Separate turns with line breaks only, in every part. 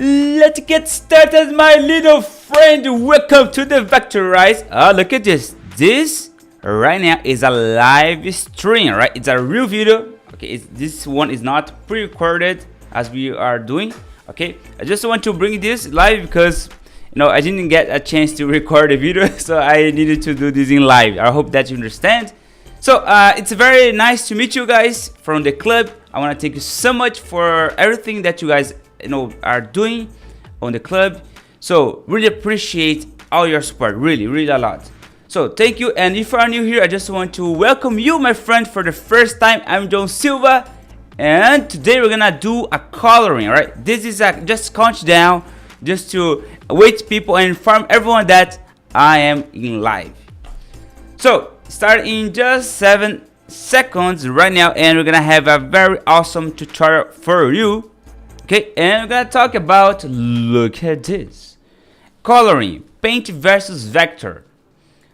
Let's get started, my little friend. Welcome to the Vectorize. Look at this. This right now is a live stream, right? It's a real video. Okay, this one is not pre-recorded as we are doing. Okay, I just want to bring this live because I didn't get a chance to record a video, so I needed to do this in live. I hope that you understand. So it's very nice to meet you guys from the club. I want to thank you so much for everything that you guys are doing on the club. So really appreciate all your support, really a lot. So thank you. And if you are new here, I just want to welcome you, my friend, for the first time. I'm John Silva, and today we're gonna do a coloring. All right, this is a just countdown, just to wait people and inform everyone that I am in live. So start in just 7 seconds right now, and we're gonna have a very awesome tutorial for you. Okay, and we're gonna talk about, look at this, coloring, paint versus vector.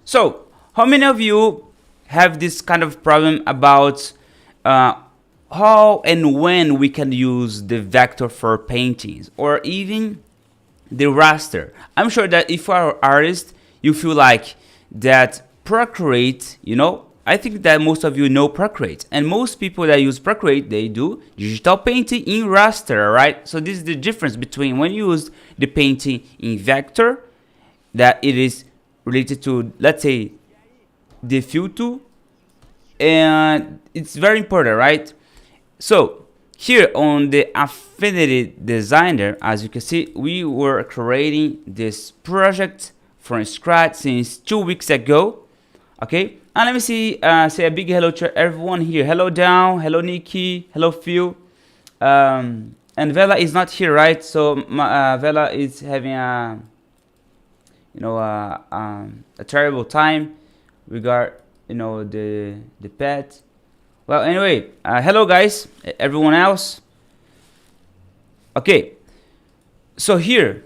So how many of you have this kind of problem about how and when we can use the vector for paintings, or even the raster? I'm sure that if you are an artist, you feel like that Procreate, I think that most of you know Procreate, and most people that use Procreate, they do digital painting in raster, right? So this is the difference between when you use the painting in vector, that it is related to, let's say, the filter, and it's very important, right? So here on the Affinity Designer, as you can see, we were creating this project from scratch since 2 weeks ago. Okay, and let me say a big hello to everyone here. Hello Down, hello Nikki, hello Phil, and Vela is not here, right? So Vela is having a terrible time regard the pet. Well, anyway, hello guys, everyone else. Okay, so here,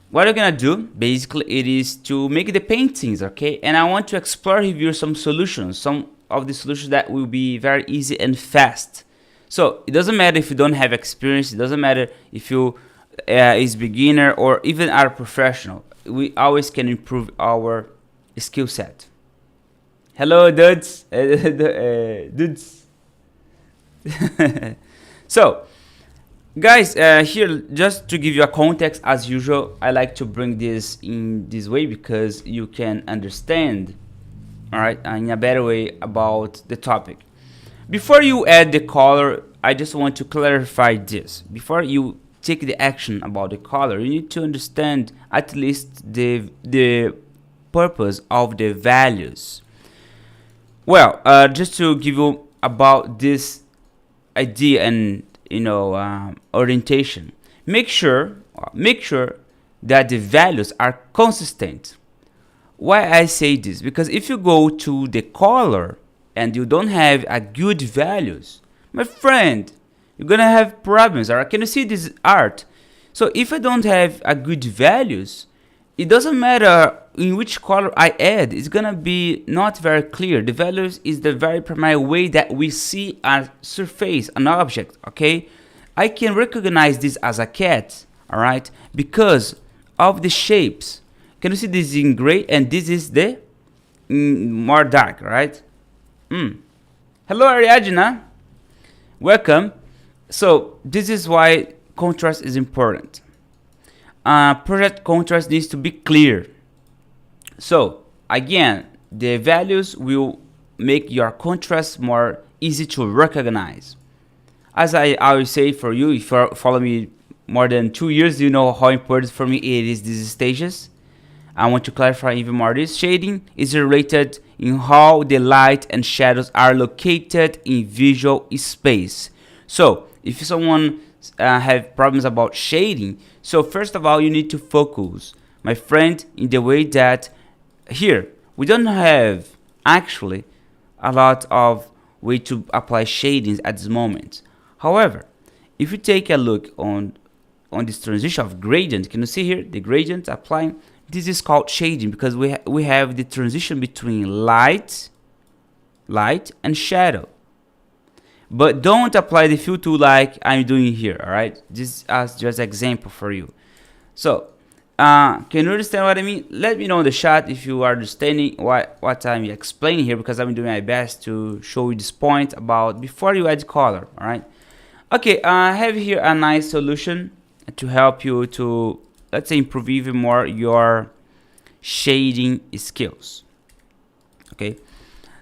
what we're gonna do basically, it is to make the paintings, okay? And I want to explore with you some solutions, some of the solutions that will be very easy and fast. So it doesn't matter if you don't have experience, it doesn't matter if you is beginner or even are professional. We always can improve our skill set. Hello dudes, dudes. So guys, here, just to give you a context, as usual, I like to bring this in this way because you can understand, all right, in a better way about the topic. Before you add the color, I just want to clarify this. Before you take the action about the color, you need to understand at least the purpose of the values. Well, just to give you about this idea and orientation, make sure that the values are consistent. Why I say this? Because if you go to the color and you don't have a good values, my friend, you're gonna have problems. Alright, can you see this art? So if I don't have a good values, it doesn't matter in which color I add, it's gonna be not very clear. The values is the very primary way that we see a surface, an object, okay? I can recognize this as a cat, all right, because of the shapes. Can you see this in gray, and this is the more dark, right? Hello Ariadna, welcome. So this is why contrast is important. Project contrast needs to be clear. So again, the values will make your contrast more easy to recognize. As I always say, for you, if you follow me more than 2 years, you know how important for me it is these stages. I want to clarify even more. This shading is related in how the light and shadows are located in visual space. So if someone have problems about shading, so first of all, you need to focus, my friend, in the way that here we don't have actually a lot of way to apply shadings at this moment. However, if you take a look on this transition of gradient, can you see here the gradient applying? This is called shading because we have the transition between light and shadow. but don't apply the fill tool like I'm doing here. All right, this as just example for you. So can you understand what I mean? Let me know in the chat if you are understanding what I'm explaining here, because I'm doing my best to show you this point about before you add color. All right. Okay, I have here a nice solution to help you to, let's say, improve even more your shading skills. Okay,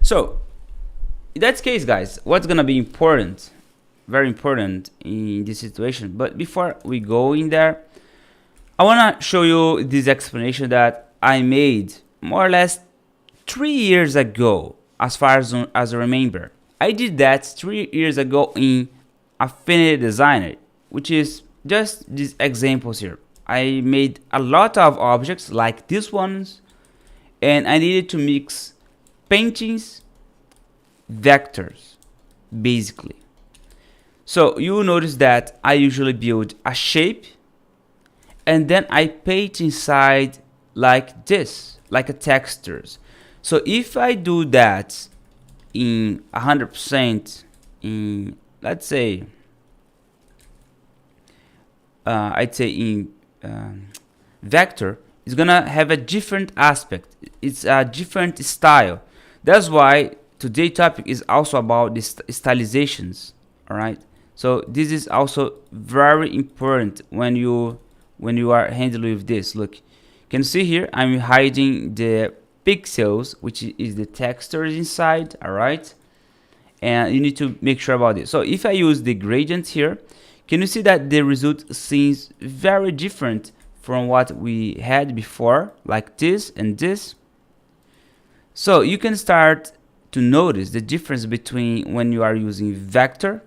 so in that case, guys, what's gonna be important, very important in this situation, but before we go in there, I wanna show you this explanation that I made more or less 3 years ago. As far as I remember, I did that 3 years ago in Affinity Designer, which is just these examples here. I made a lot of objects like these ones, and I needed to mix paintings, vectors, basically. So you will notice that I usually build a shape, and then I paint inside like this, like a textures. So if I do that in 100% in, let's say, I'd say in vector, it's gonna have a different aspect. It's a different style. That's why today's topic is also about the stylizations. All right. So this is also very important when you are handling with this. Look, you can see here I'm hiding the pixels, which is the textures inside. All right, and you need to make sure about this. So if I use the gradient here, can you see that the result seems very different from what we had before, like this and this? So you can start to notice the difference between when you are using vector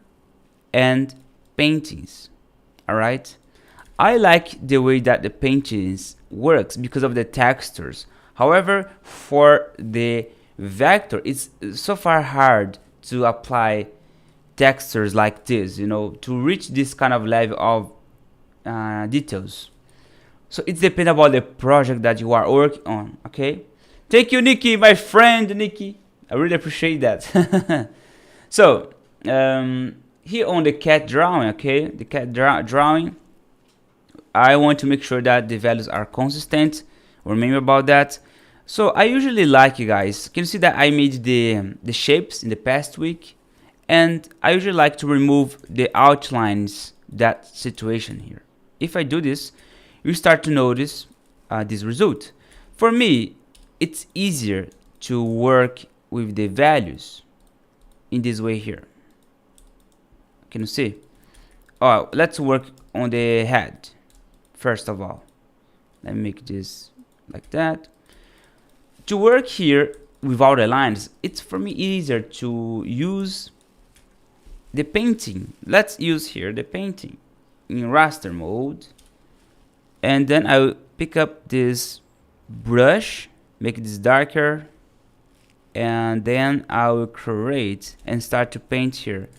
and paintings. All right, I like the way that the paintings works because of the textures. However, for the vector, it's so far hard to apply textures like this, you know, to reach this kind of level of details. So it depends about the project that you are working on. Okay, thank you, Nikki, my friend Nikki. I really appreciate that. So here on the cat drawing, okay, the cat drawing, I want to make sure that the values are consistent. Remember about that. So I usually like, you guys, can you see that I made the shapes in the past week, and I usually like to remove the outlines, that situation here. If I do this, you start to notice this result. For me, it's easier to work with the values in this way here. Can you see? Oh, let's work on the head first of all. Let me make this like that. To work here without the lines, it's for me easier to use the painting. Let's use here the painting in raster mode, and then I will pick up this brush, make this darker, and then I will create and start to paint here.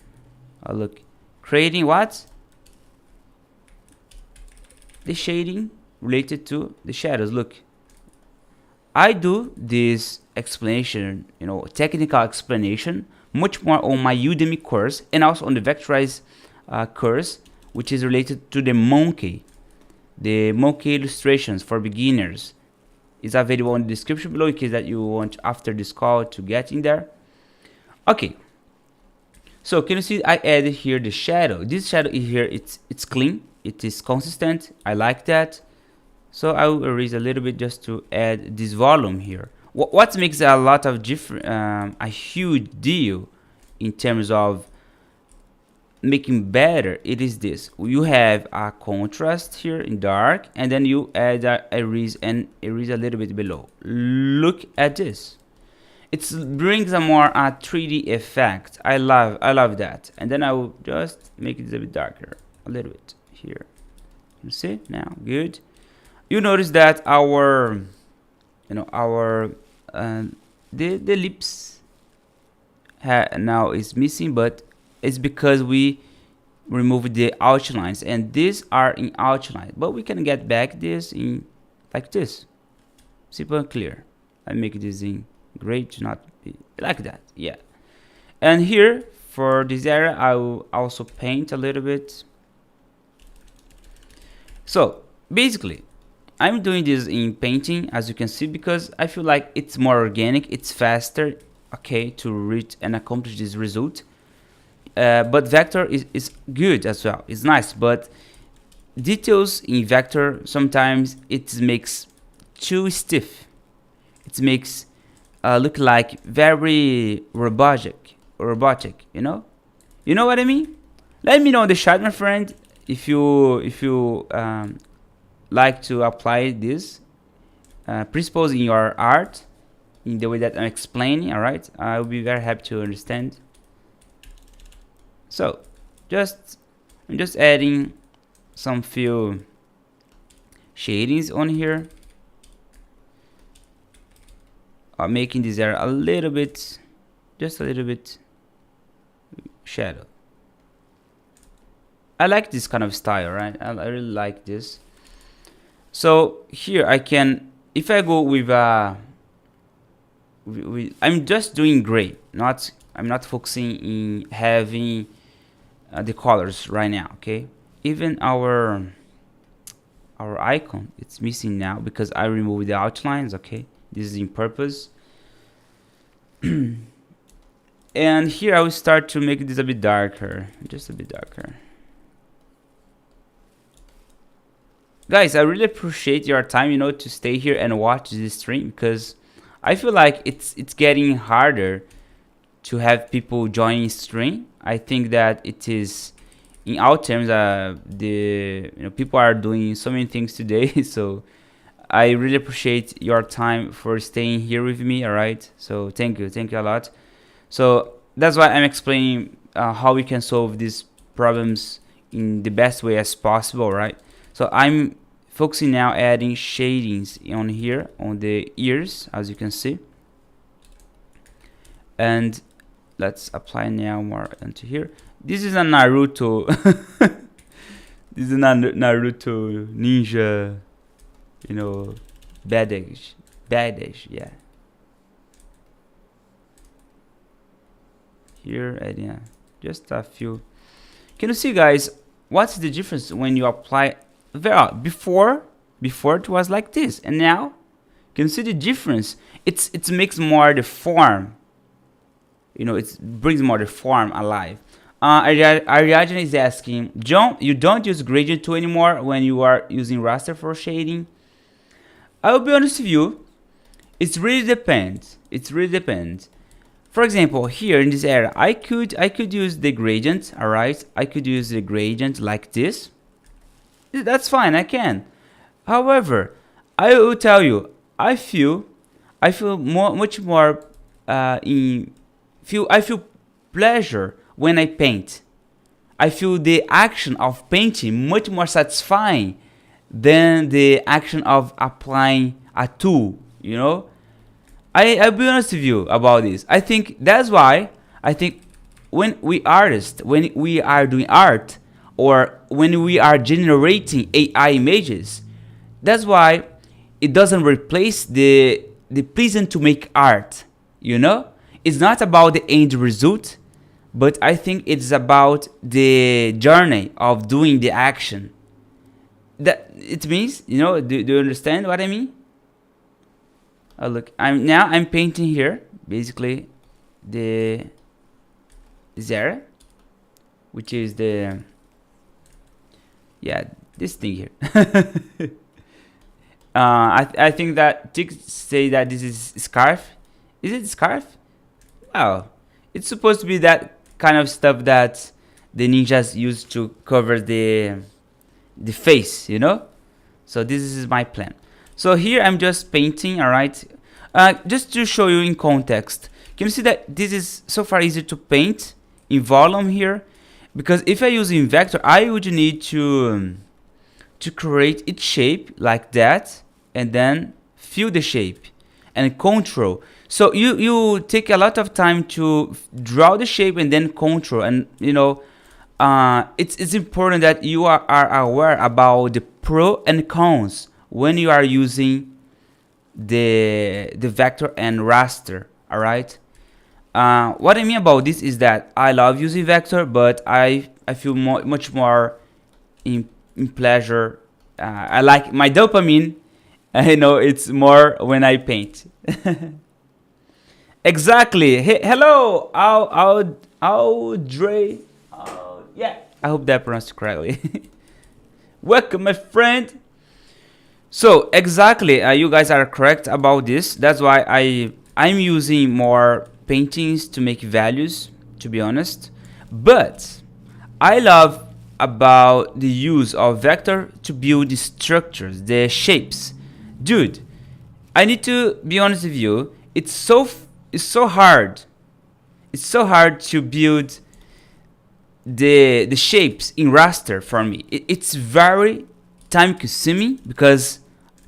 Look, creating what? The shading related to the shadows. Look, I do this explanation, you know, technical explanation, much more on my Udemy course and also on the Vectorize course, which is related to the monkey illustrations for beginners. Is available in the description below in case that you want after this call to get in there. Okay, so can you see I added here the shadow. This shadow here, it's clean, it is consistent. I like that. So I will erase a little bit just to add this volume here. What makes a lot of different, a huge deal in terms of making better, it is this. You have a contrast here in dark, and then you add a erase and erase a little bit below. Look at this. It brings a more 3D effect. I love that. And then I will just make it a bit darker, a little bit here. You see now, good. You notice that our, you know, our the lips now is missing, but it's because we removed the outlines, and these are in outline, but we can get back this in like this, simple and clear. I make this in gray to not be like that. Yeah, and here For this area, I will also paint a little bit. So basically, I'm doing this in painting, as you can see, because I feel like it's more organic, it's faster, okay, to reach and accomplish this result. But vector is good as well, it's nice, but details in vector sometimes it makes too stiff. It makes look like very robotic, you know? You know what I mean? Let me know in the chat, my friend, if you like to apply this principles in your art in the way that I'm explaining. All right, I will be very happy to understand. So I'm just adding some few shadings on here, making this area a little bit, just a little bit shadow. I like this kind of style, right? I really like this. So here I can, if I go with I'm just doing gray, I'm not focusing in having the colors right now, okay? Even our icon, it's missing now because I removed the outlines, okay? This is in purpose. And here I will start to make this a bit darker, just a bit darker. Guys, I really appreciate your time, you know, to stay here and watch this stream, because I feel like it's getting harder to have people joining stream. I think that it is, in our terms, people are doing so many things today. So I really appreciate your time for staying here with me. All right, so thank you a lot. So that's why I'm explaining how we can solve these problems in the best way as possible, right? So I'm focusing now, adding shadings on here on the ears, as you can see, and let's apply now more into here. This is a Naruto. This is a Naruto ninja, you know, badass, yeah. Here, and yeah, just a few. Can you see, guys, what's the difference when you apply? Before it was like this, and now can you see the difference? It makes more the form, you know, it brings more the form alive. Ariadne is asking, John, you don't use gradient tool anymore when you are using raster for shading? I will be honest with you, it really depends. For example, here in this area, I could use the gradient. All right, I could use the gradient like this. That's fine, I can. However, I will tell you, I feel much more I feel pleasure when I paint. I feel the action of painting much more satisfying than the action of applying a tool, you know? I'll be honest with you about this. I think that's why I think when we are doing art, or when we are generating AI images, that's why it doesn't replace the pleasant to make art, you know? It's not about the end result, but I think it's about the journey of doing the action. That it means, you know, do you understand what I mean? Look, I'm painting here basically this area, which is the, yeah, this thing here. I think that Tick say that this is scarf. Is it scarf? Oh, it's supposed to be that kind of stuff that the ninjas use to cover the face, you know. So this is my plan. So here I'm just painting, all right. Just to show you in context, can you see that this is so far easier to paint in volume here? Because if I use in vector, I would need to create its shape like that, and then fill the shape and control. So you take a lot of time to draw the shape and then control, and you know, it's important that you are aware about the pro and cons when you are using the vector and raster. All right. What I mean about this is that I love using vector, but I feel much more in pleasure. I like my dopamine. I know it's more when I paint. Exactly. Hey, hello, Audrey. Yeah, I hope that pronounced correctly. Welcome, my friend. So exactly, you guys are correct about this. That's why I'm using more paintings to make values, to be honest. But I love about the use of vector to build the structures, the shapes. Dude, I need to be honest with you. It's so hard. It's so hard to build the shapes in raster for me. It's very time consuming because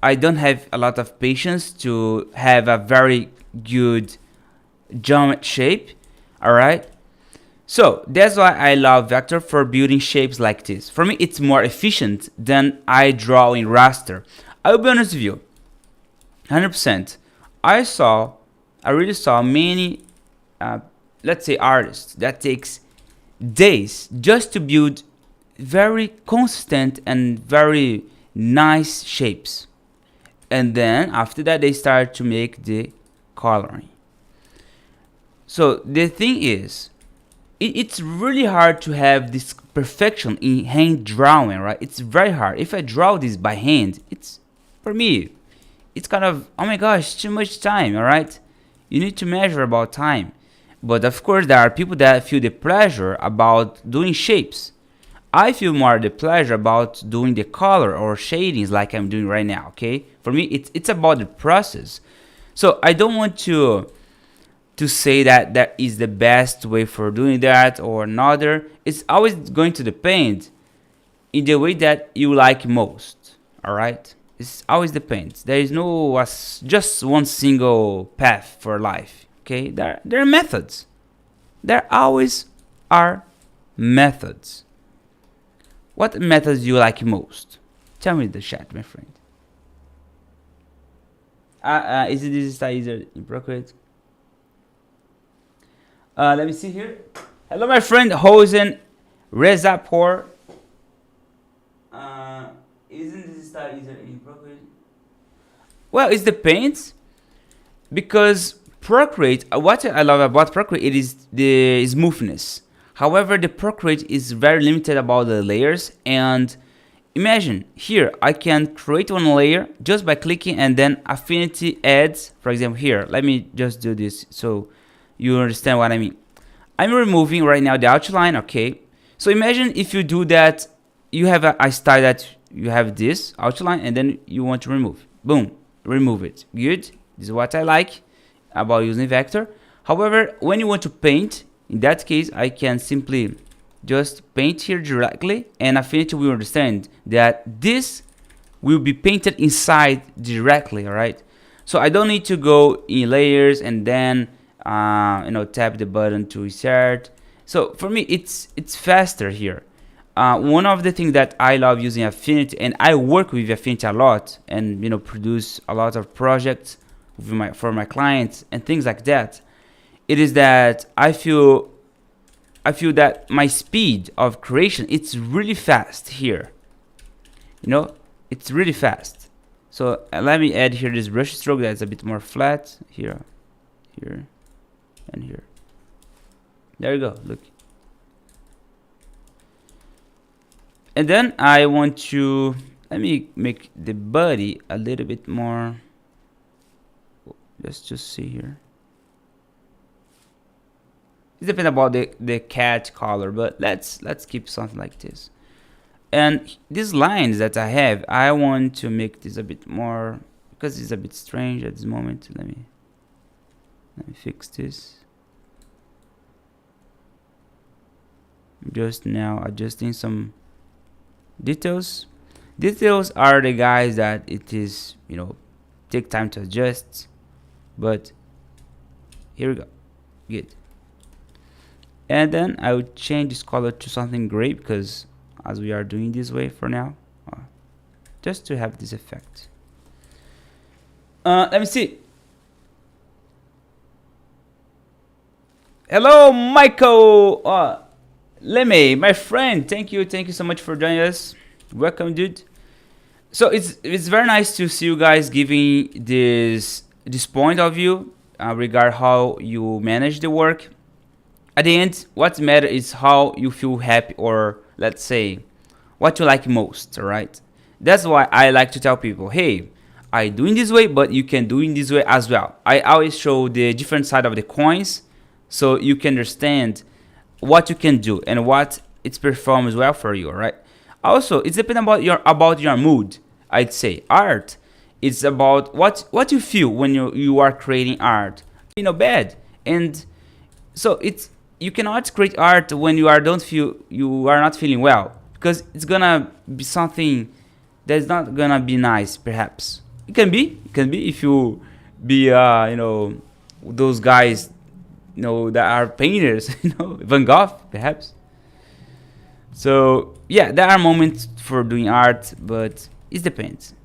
I don't have a lot of patience to have a very good geometry shape. All right. So that's why I love vector for building shapes like this. For me, it's more efficient than I draw in raster. I will be honest with you, 100%. I really saw many, let's say, artists that takes days just to build very consistent and very nice shapes, and then after that they start to make the coloring. So the thing is, it's really hard to have this perfection in hand drawing, right? It's very hard. If I draw this by hand, it's, for me, it's kind of, oh my gosh, too much time. All right, you need to measure about time. But of course there are people that feel the pleasure about doing shapes. I feel more the pleasure about doing the color or shadings like I'm doing right now. Okay, for me it's about the process. So I don't want to say that that is the best way for doing that or another. It's always going to depend in the way that you like most. All right, it's always depends. There is no just one single path for life. Okay, there are methods. There always are methods. What methods do you like most? Tell me in the chat, my friend. Is it this style easier in Procreate? Let me see here. Hello, my friend Hosen Rezapor. Isn't this style easier in Procreate? Well, it depends, because Procreate, what I love about Procreate, it is the smoothness. However, the Procreate is very limited about the layers. And imagine here, I can create one layer just by clicking, and then Affinity adds, for example, here. Let me just do this so you understand what I mean. I'm removing right now the outline. Okay, so imagine if you do that, you have a style that you have this outline, and then you want to remove. Boom, remove it. Good. This is what I like about using vector. However, when you want to paint, in that case, I can simply just paint here directly, and Affinity will understand that this will be painted inside directly. All right, so I don't need to go in layers and then tap the button to insert. So for me, it's faster here. One of the things that I love using Affinity, and I work with Affinity a lot, and produce a lot of projects for my clients and things like that, it is that I feel that my speed of creation, it's really fast here. It's really fast. So let me add here this brush stroke that's a bit more flat here, and here. There you go. Look. And then I want to, let me make the body a little bit more. Let's just see here. It depends about the cat color, but let's keep something like this. And these lines that I have, I want to make this a bit more, because it's a bit strange at this moment. Let me fix this. I'm just now adjusting some details. Details are the guys that it is, take time to adjust. But here we go. Good. And then I would change this color to something gray, because as we are doing this way for now, just to have this effect. Let me see. Hello, Michael. Lemme, my friend. Thank you so much for joining us. Welcome, dude. So it's very nice to see you guys giving this point of view regard how you manage the work. At the end, what matters is how you feel happy, or let's say what you like most. All right. That's why I like to tell people, hey, I do in this way, but you can do in this way as well. I always show the different side of the coins, so you can understand what you can do and what it performs well for you. All right. Also, it's depending about your mood. I'd say art. It's about what you feel when you are creating art. Bad, and so you cannot create art when you are not feeling well, because it's gonna be something that's not gonna be nice. Perhaps it can be if you be those guys that are painters, Van Gogh perhaps. So yeah, there are moments for doing art, but it depends.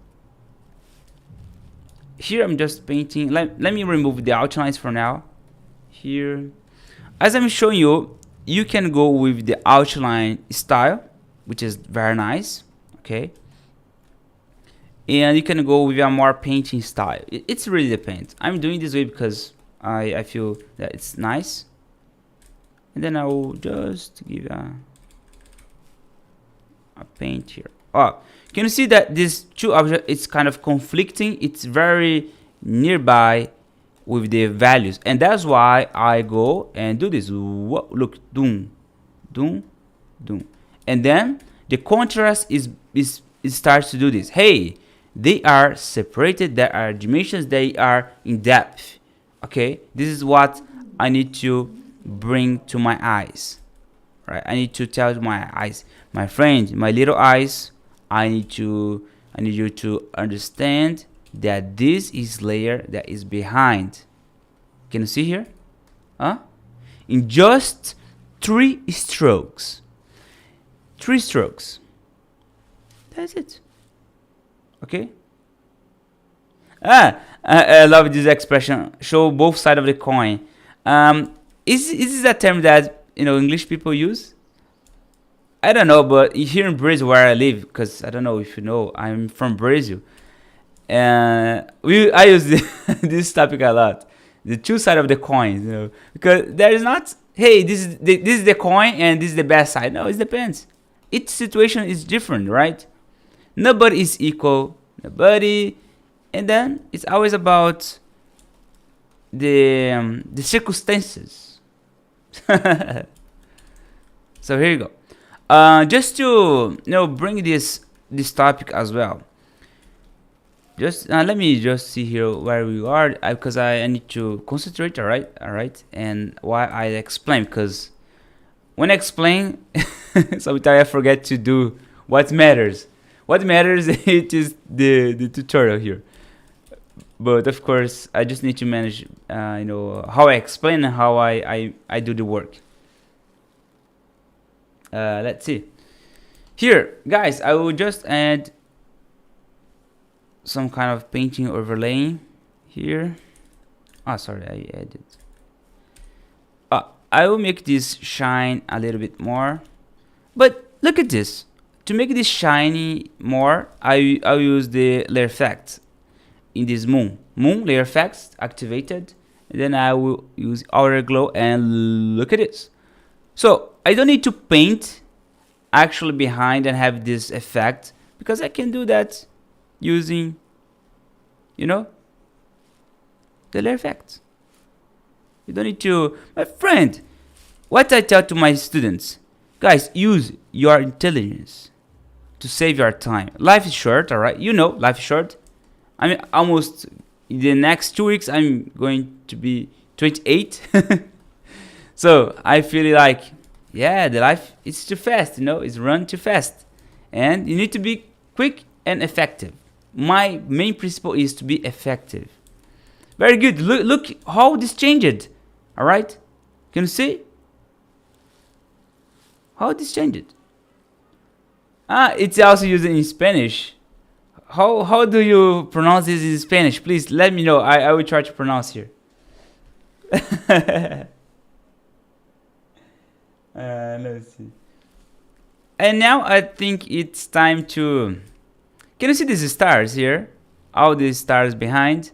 Here I'm just painting. Let me remove the outlines for now. Here, as I'm showing you, you can go with the outline style, which is very nice. Okay, and you can go with a more painting style. It's really depends. I'm doing this way because I feel that it's nice, and then I will just give a paint here. Oh, can you see that these two objects, it's kind of conflicting? It's very nearby with the values, and that's why I go and do this. Look, doom, doom, doom, and then the contrast is it starts to do this. Hey, they are separated. There are dimensions. They are in depth. Okay, this is what I need to bring to my eyes. Right, I need to tell my eyes, my friend, my little eyes. I need you to understand that this is layer that is behind. Can you see here? In just 3 strokes. 3 strokes. That's it. Okay. I love this expression. Show both sides of the coin. Is this a term that English people use? I don't know, but here in Brazil, where I live, because I don't know if you know, I'm from Brazil, and I use this topic a lot. The two sides of the coin, because there is not, hey, this is the coin and this is the bad side. No, it depends. Each situation is different, right? Nobody is equal. Nobody, and then it's always about the circumstances. So here you go. Just to bring this topic as well. Just let me just see here where we are, because I need to concentrate. All right, and why I explain, because when I explain, sometimes I forget to do what matters. What matters it is the tutorial here. But of course, I just need to manage, how I explain and how I do the work. Let's see. Here, guys, I will just add some kind of painting overlaying here. Sorry, I added. I will make this shine a little bit more. But look at this. To make this shiny more, I'll use the layer effect in this moon layer effects activated, and then I will use outer glow, and look at this. So I don't need to paint actually behind and have this effect, because I can do that using the layer effect. You don't need to, my friend. What I tell to my students, guys, use your intelligence to save your time. Life is short, all right? Life is short. I mean, almost in the next 2 weeks, I'm going to be 28. So I feel like, yeah, the life is too fast, it's run too fast. And you need to be quick and effective. My main principle is to be effective. Very good. Look how this changed. All right? Can you see? How this changed? It's also used in Spanish. How do you pronounce this in Spanish? Please let me know. I will try to pronounce here. Let's see. And now I think it's time to... Can you see these stars here? All these stars behind.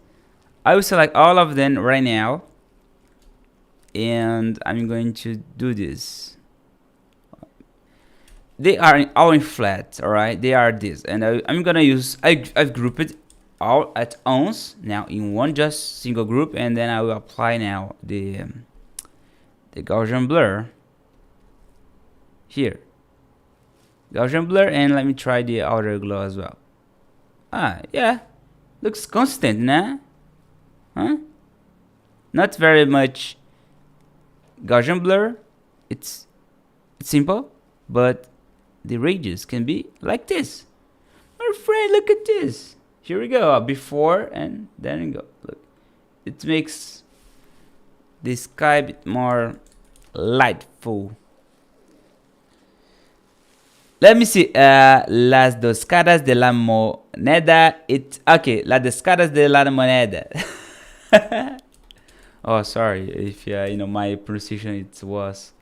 I will select all of them right now. And I'm going to do this. They are all in flat, alright? They are this. And I'm gonna use... I've grouped it all at once now in one just single group. And then I will apply now the Gaussian blur here. Gaussian blur, and let me try the outer glow as well. Yeah, looks constant, nah? Huh? Not very much Gaussian blur. It's simple, but the radius can be like this. My friend, look at this. Here we go, before and then we go. Look, it makes the sky a bit more lightful. Let me see. Las dos caras de la moneda. Okay. Las dos caras de la moneda. Oh, sorry if my pronunciation was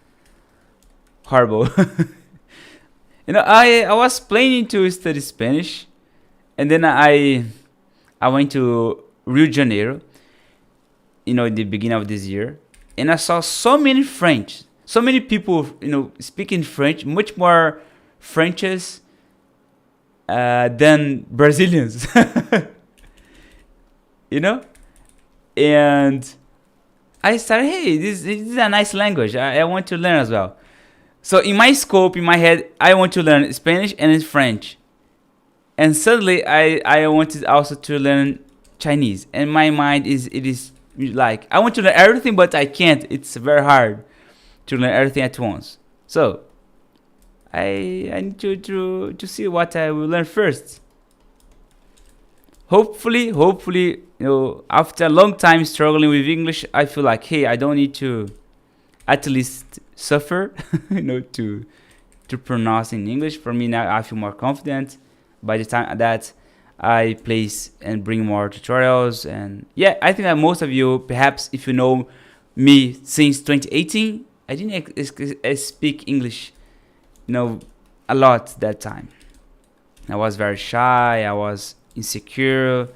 horrible. I was planning to study Spanish, and then I went to Rio de Janeiro. In the beginning of this year, and I saw so many French, so many people speaking French, much more Frenches than Brazilians. And I started, hey, this is a nice language. I want to learn as well. So in my scope, in my head, I want to learn Spanish and French. And suddenly I wanted also to learn Chinese. And my mind it is like, I want to learn everything, but I can't. It's very hard to learn everything at once. So I need to see what I will learn first. Hopefully, after a long time struggling with English, I feel like, hey, I don't need to at least suffer, to pronounce in English. For me now, I feel more confident by the time that I place and bring more tutorials. And yeah, I think that most of you, perhaps if you know me since 2018, I didn't speak English, a lot that time. I was very shy. I was insecure.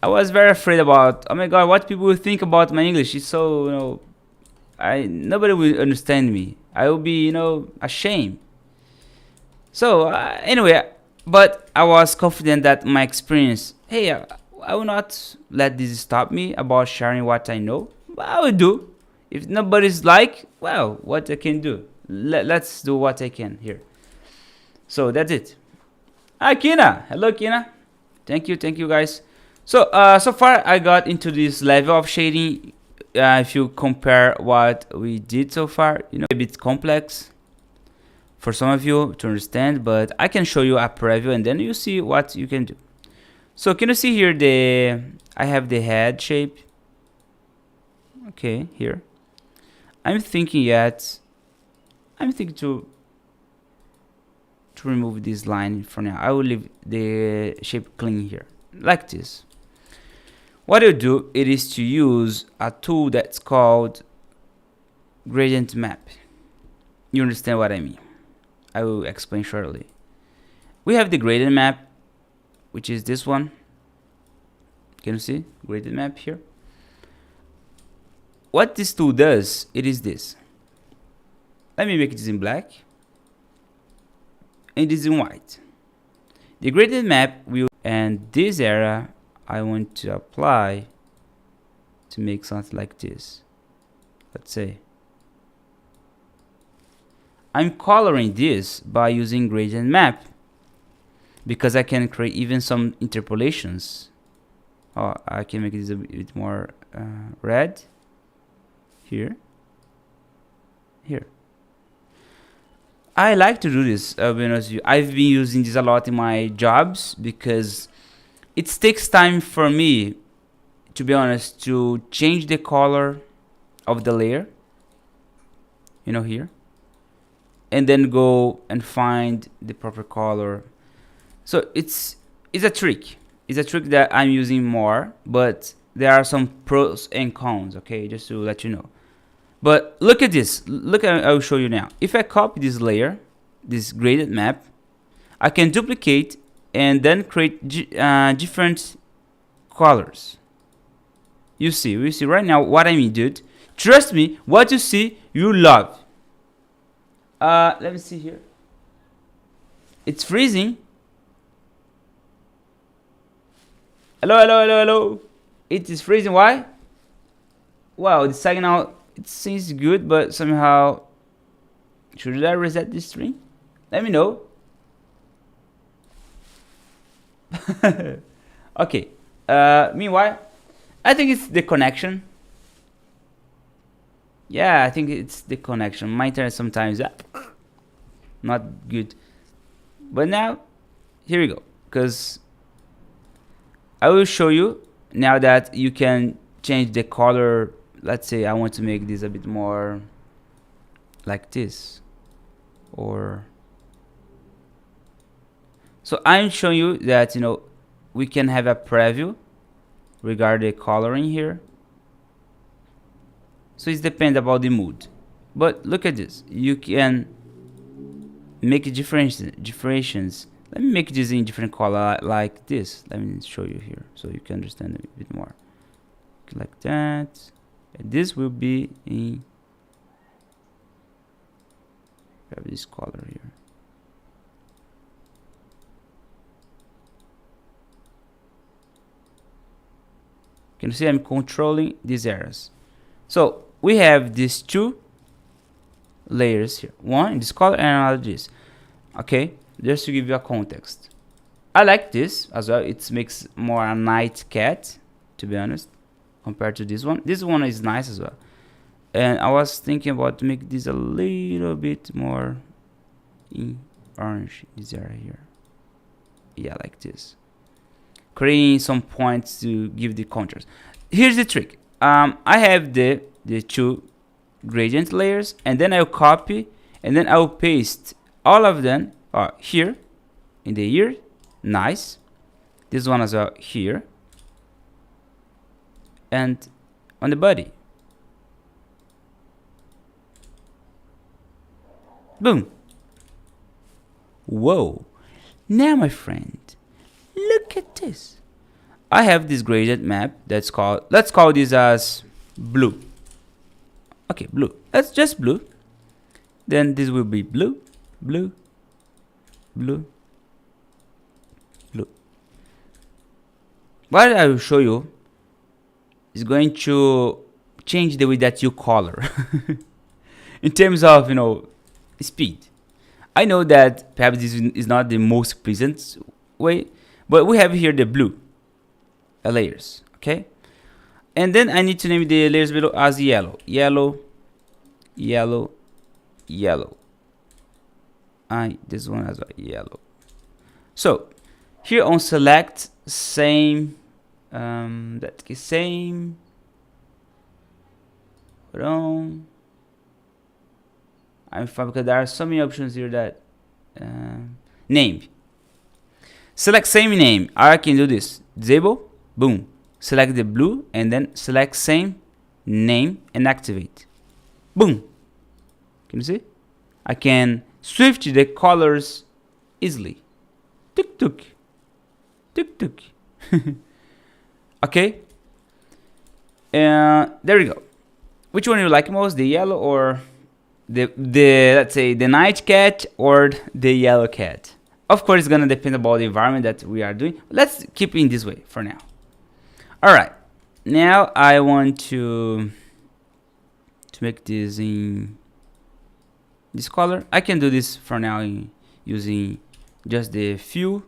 I was very afraid about, oh my god, what people will think about my English. It's so, nobody will understand me. I will be, ashamed. So anyway, but I was confident that my experience, hey, I will not let this stop me about sharing what I know. But I will do. If nobody's like, well, what I can do. Let's do what I can here. So that's it. Hi, Kina. Hello, Kina. Thank you guys. So so far I got into this level of shading. If you compare what we did so far, a bit complex for some of you to understand, but I can show you a preview and then you see what you can do. So can you see here I have the head shape. Okay, here. I'm thinking to remove this line for now. I will leave the shape clean here, like this. What you do, it is to use a tool that's called gradient map. You understand what I mean? I will explain shortly. We have the gradient map, which is this one. Can you see gradient map here? What this tool does, it is this. Let me make this in black. And this in white. The gradient map will, and this area I want to apply to make something like this. Let's say I'm coloring this by using gradient map because I can create even some interpolations. Oh, I can make this a bit more red here. I like to do this. I've been using this a lot in my jobs because it takes time for me, to be honest, to change the color of the layer, here, and then go and find the proper color. So it's a trick. It's a trick that I'm using more, but there are some pros and cons, okay, just to let you know. But look at this. Look, I will show you now. If I copy this layer, this graded map, I can duplicate and then create different colors. You see right now what I mean, dude. Trust me, what you see, you love. Let me see here. It's freezing. Hello. It is freezing. Why? Wow, the signal, it seems good, but somehow, should I reset this stream? Let me know. Okay. Meanwhile, I think it's the connection. Yeah, I think it's the connection. My internet sometimes not good. But now, here we go. Because I will show you now that you can change the color. Let's say I want to make this a bit more like this. Or so I'm showing you that, you know, we can have a preview regarding the coloring here. So it depends about the mood. But look at this. You can make differentiations. Let me make this in different color like this. Let me show you here so you can understand a bit more. Like that. And this will be in this color here. Can you see I'm controlling these areas? So we have these two layers here. One in this color and another this. Okay, just to give you a context. I like this as well. It makes more a night cat, to be honest, compared to this one. This one is nice as well. And I was thinking about to make this a little bit more in orange, this area here. Yeah, like this. Creating some points to give the contrast. Here's the trick. I have the two gradient layers, and then I'll copy, and then I'll paste all of them here in the ear. Nice. This one as well here, and on the body. Boom. Whoa. Now, my friend, look at this. I have this gradient map that's called, let's call this as blue. Okay, blue. That's just blue. Then this will be blue, blue, blue, blue. What I will show you is going to change the way that you color. In terms of, you know, speed. I know that perhaps this is not the most pleasant way, but we have here the blue layers, okay? And then I need to name the layers below as yellow, yellow, yellow, yellow. This one as well, yellow. So here on select, same, that is same. Hold on. I'm fine because there are so many options here that name. Select same name. I can do this. Disable. Boom. Select the blue and then select same name and activate. Boom. Can you see? I can switch the colors easily. Tuk tuk. Tuk tuk. Okay. There we go. Which one do you like most? The yellow or the let's say the night cat or the yellow cat? Of course, it's gonna depend about the environment that we are doing. Let's keep it in this way for now. All right. Now I want to make this in this color. I can do this for now in using just the fill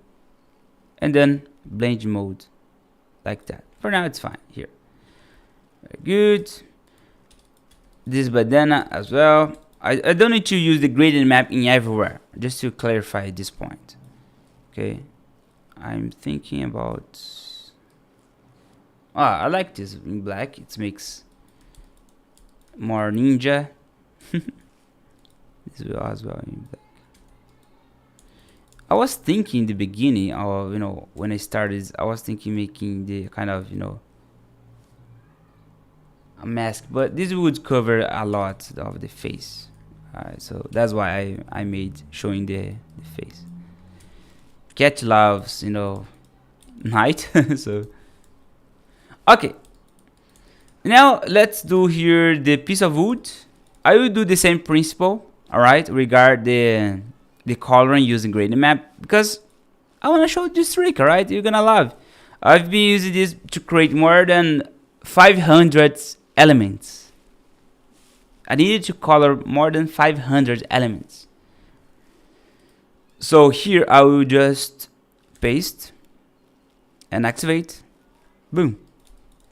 and then blend mode like that. For now, it's fine here. Very good. This bandana as well. I don't need to use the gradient map in everywhere, just to clarify this point. Okay, I'm thinking about. I like this in black. It makes more ninja. This will as well in black. I was thinking in the beginning, of when I started, I was thinking making the kind of a mask, but this would cover a lot of the face. So that's why I made showing the face. Cat loves, you know, night. So okay, now let's do here the piece of wood. I will do the same principle, all right, regard the coloring using gradient map, because I want to show this trick, all right? You're gonna love. I've been using this to create more than 500 elements. I needed to color more than 500 elements. So here I will just paste and activate. Boom.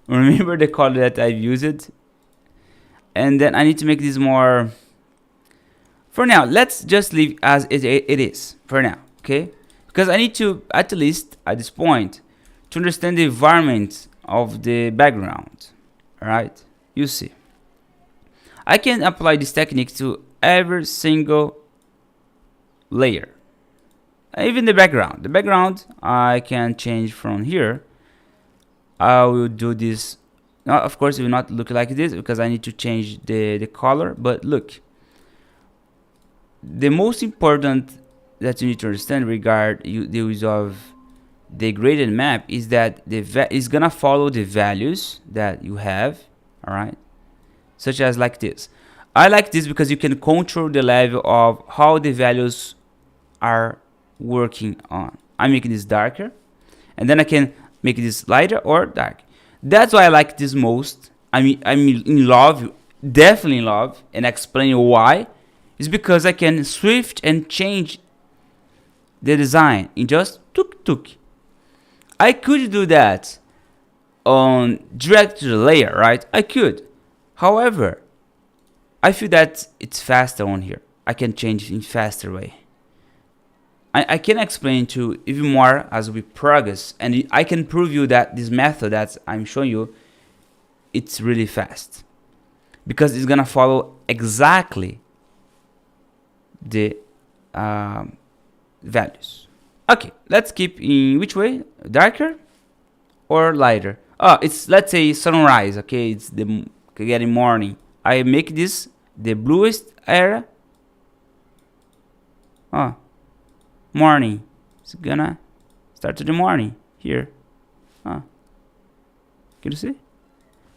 Remember the color that I've used. And then I need to make this more. For now, let's just leave as it is for now, okay? Because I need to, at least at this point, to understand the environment of the background. Alright, you see. I can apply this technique to every single layer. Even the background. The background I can change from here. I will do this. Now, of course, it will not look like this because I need to change the color. But look, the most important that you need to understand regard the use of the gradient map is that it's gonna follow the values that you have, all right, such as like this. I like this because you can control the level of how the values are working on. I'm making this darker, and then I can make this lighter or dark. That's why I like this most. I'm in love, definitely in love, and explaining why is because I can shift and change the design in just tuk. I could do that on direct to the layer, right? I could. However, I feel that it's faster on here. I can change in faster way. I can explain to you even more as we progress, and I can prove you that this method that I'm showing you, it's really fast because it's gonna follow exactly the values. Okay, let's keep in which way? Darker or lighter? Oh, it's, let's say, sunrise. Okay, it's the getting morning. I make this the bluest area. Oh, morning. It's gonna start to the morning here. Can you see?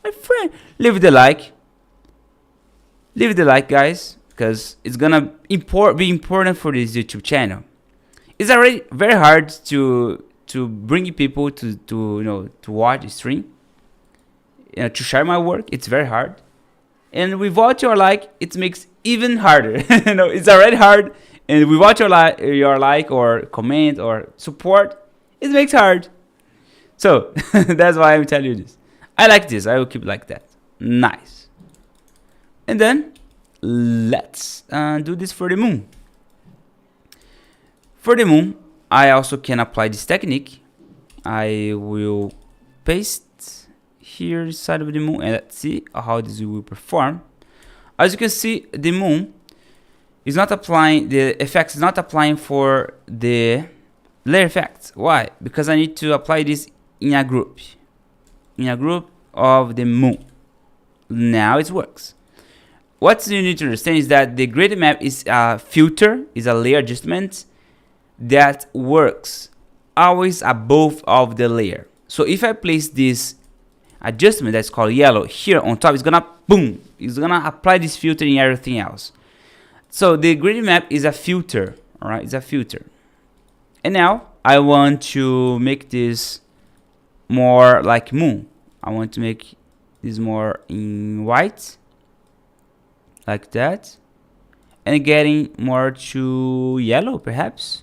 My friend, leave the like. Leave the like, guys, because it's gonna be important for this YouTube channel. It's already very hard to bring people to you know, to watch the stream, you know, to share my work. It's very hard, and without your like, it makes even harder. You know, it's already hard, and without your like or comment or support, it makes hard. So that's why I'm telling you this. I like this. I will keep like that. Nice. And then let's do this for the moon. For the moon, I also can apply this technique. I will paste here inside of the moon, and let's see how this will perform. As you can see, the moon is not applying, the effects is not applying for the layer effects. Why? Because I need to apply this in a group of the moon. Now it works. What you need to understand is that the gradient map is a filter, is a layer adjustment that works always above of the layer. So if I place this adjustment that's called yellow here on top, it's gonna boom, it's gonna apply this filter in everything else. So the gradient map is a filter, all right? It's a filter. And now I want to make this more like moon. I want to make this more in white, like that, and getting more to yellow perhaps.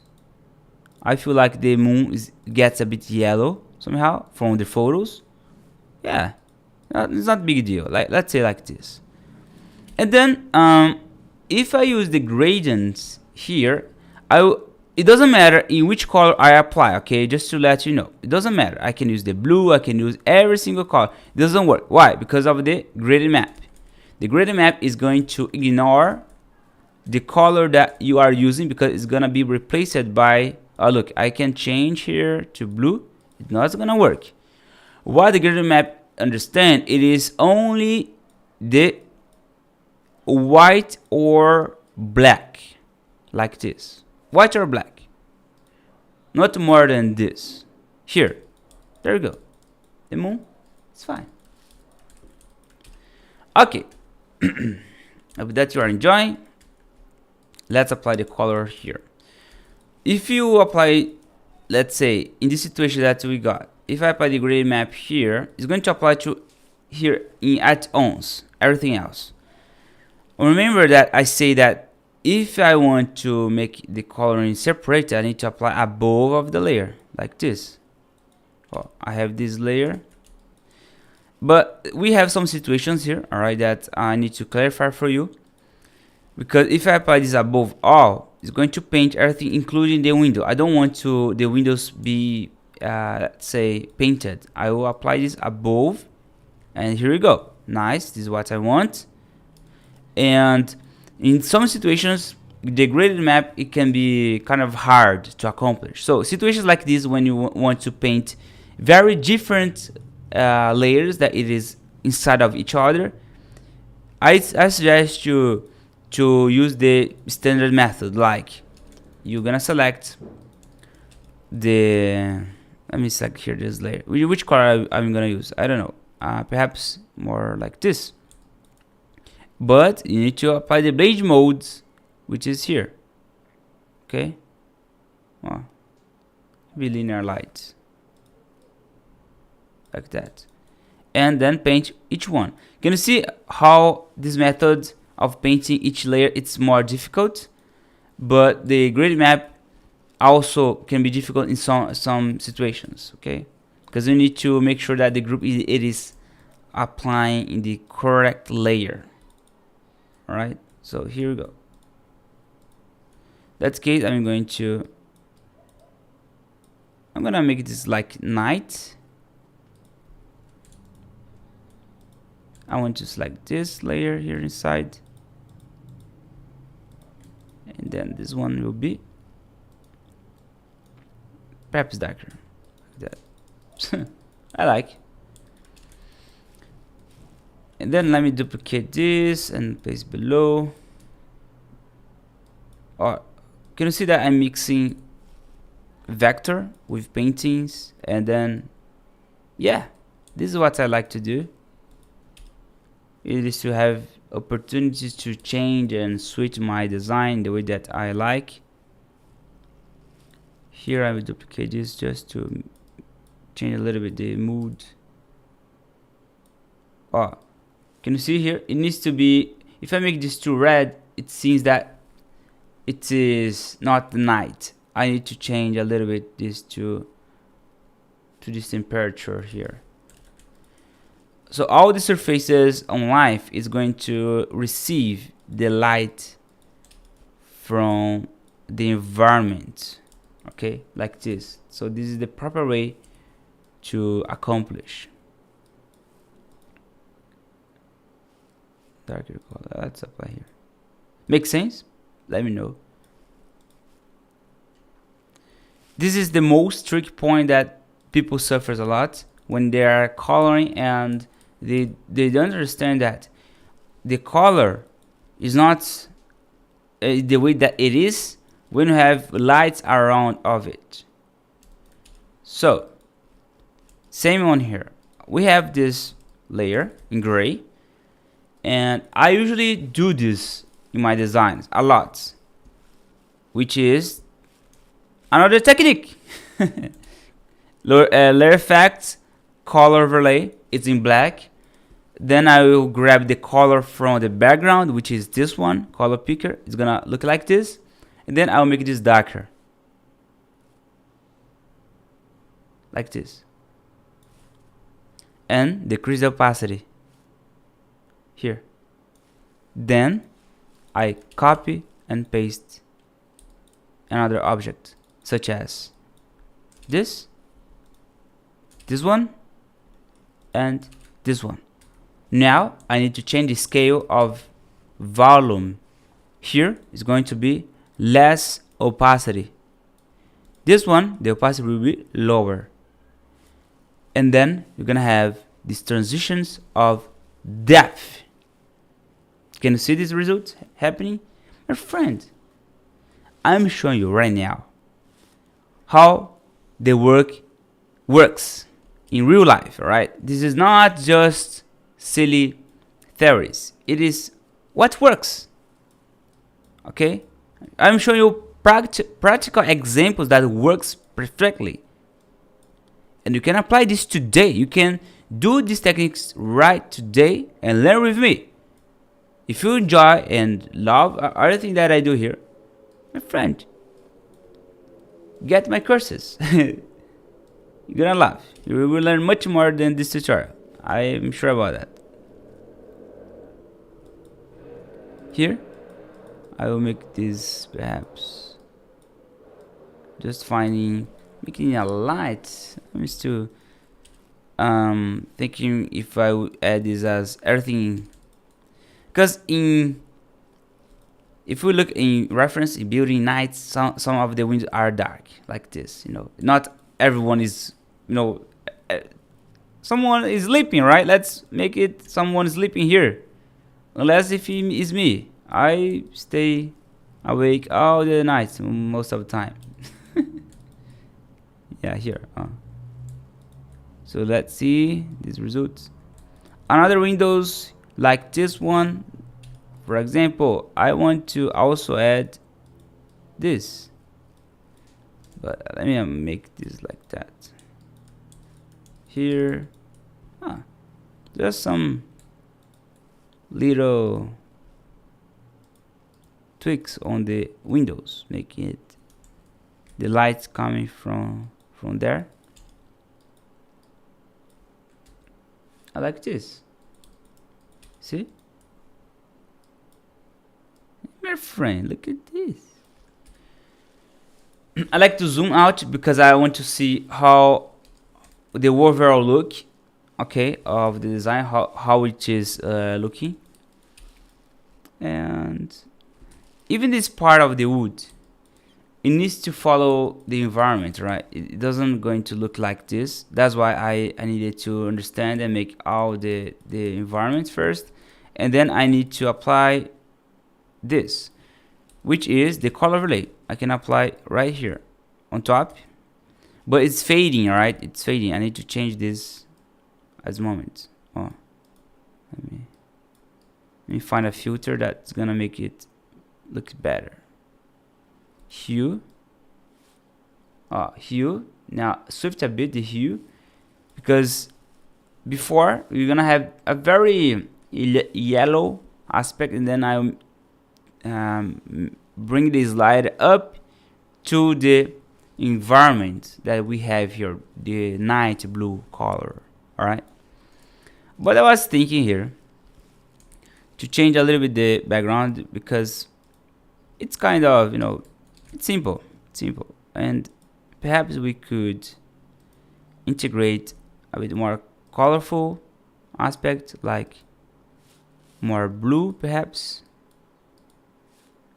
I feel like the moon gets a bit yellow somehow from the photos. Yeah, it's not a big deal. Like, let's say like this. And then if I use the gradients here, it doesn't matter in which color I apply, okay? Just to let you know, it doesn't matter. I can use the blue, I can use every single color. It doesn't work. Why? Because of the gradient map. The gradient map is going to ignore the color that you are using because it's gonna be replaced by, oh look, I can change here to blue. It's not gonna work. What the gradient map understand, it is only the white or black, like this. White or black, not more than this. Here, there you go. The moon, it's fine. Okay. I hope that you are enjoying. Let's apply the color here. If you apply, let's say in this situation that we got, if I apply the gradient map here, it's going to apply to here in add-ons, everything else. Remember that I say that if I want to make the coloring separate, I need to apply above of the layer, like this. Well, I have this layer, but we have some situations here, alright, that I need to clarify for you. Because if I apply this above all, it's going to paint everything, including the window. I don't want to the windows be, let's say, painted. I will apply this above, and here we go. Nice, this is what I want. And in some situations, the graded map, it can be kind of hard to accomplish. So situations like this, when you want to paint very different layers that it is inside of each other, I suggest you to use the standard method. Like, you're gonna select the, let me select here this layer. Which color I'm gonna use, I don't know, perhaps more like this. But you need to apply the blade modes, which is here. Okay, well, be linear light, like that, and then paint each one. Can you see how this method of painting each layer, it's more difficult? But the graded map also can be difficult in some situations, okay? Because you need to make sure that the group it is applying in the correct layer. All right, so here we go. That case, I'm gonna make this like night. I want to select this layer here inside, and then this one will be perhaps darker, like that. I like. And then let me duplicate this and paste below. Or can you see that I'm mixing vector with paintings? And then, yeah, this is what I like to do. It is to have opportunities to change and switch my design the way that I like. Here I will duplicate this just to change a little bit the mood. Oh, can you see here? It needs to be, if I make this too red, it seems that it is not the night. I need to change a little bit this to this temperature here. So all the surfaces on life is going to receive the light from the environment, okay, like this. So this is the proper way to accomplish. Darker color, let's apply here. Make sense? Let me know. This is the most tricky point that people suffers a lot when they are coloring, and they don't understand that the color is not the way that it is when you have lights around of it. So same on here, we have this layer in gray, and I usually do this in my designs a lot, which is another technique. Layer effects, color overlay, it's in black. Then I will grab the color from the background, which is this one, color picker. It's gonna look like this, and then I'll make this darker, like this, and decrease the opacity here. Then I copy and paste another object, such as this one, and this one. Now I need to change the scale of volume. Here is going to be less opacity. This one, the opacity will be lower. And then you're gonna have these transitions of depth. Can you see this result happening? My friend, I'm showing you right now how the works in real life, right? This is not just silly theories. It is what works. Okay? I'm showing you practical examples that works perfectly. And you can apply this today. You can do these techniques right today and learn with me. If you enjoy and love everything that I do here, my friend, get my courses. You're gonna love. You will learn much more than this tutorial. I am sure about that. Here, I will make this perhaps just making a light. I'm still thinking if I would add this as everything, because if we look in reference in building nights, some of the windows are dark like this. Not everyone is, someone is sleeping, right? Let's make it someone sleeping here, unless if he is me. I stay awake all the night most of the time. Yeah, here. So let's see these results. Another windows like this one, for example, I want to also add this, but let me make this like that. Here, just some little tweaks on the windows, making it the lights coming from there. I like this. See? My friend, look at this. I like to zoom out because I want to see how the overall look, okay, of the design, how it is looking. And even this part of the wood, it needs to follow the environment, right? It doesn't going to look like this. That's why I needed to understand and make all the environment first, and then I need to apply this, which is the color overlay. I can apply right here on top, but it's fading, right? It's fading. I need to change this as a moment. Let me find a filter that's gonna make it look better. Hue. Hue. Now shift a bit the hue, because before we're gonna have a very yellow aspect, and then I bring this light up to the environment that we have here, the night blue color. All right. But I was thinking here to change a little bit the background, because it's kind of, it's simple, and perhaps we could integrate a bit more colorful aspect, like more blue, perhaps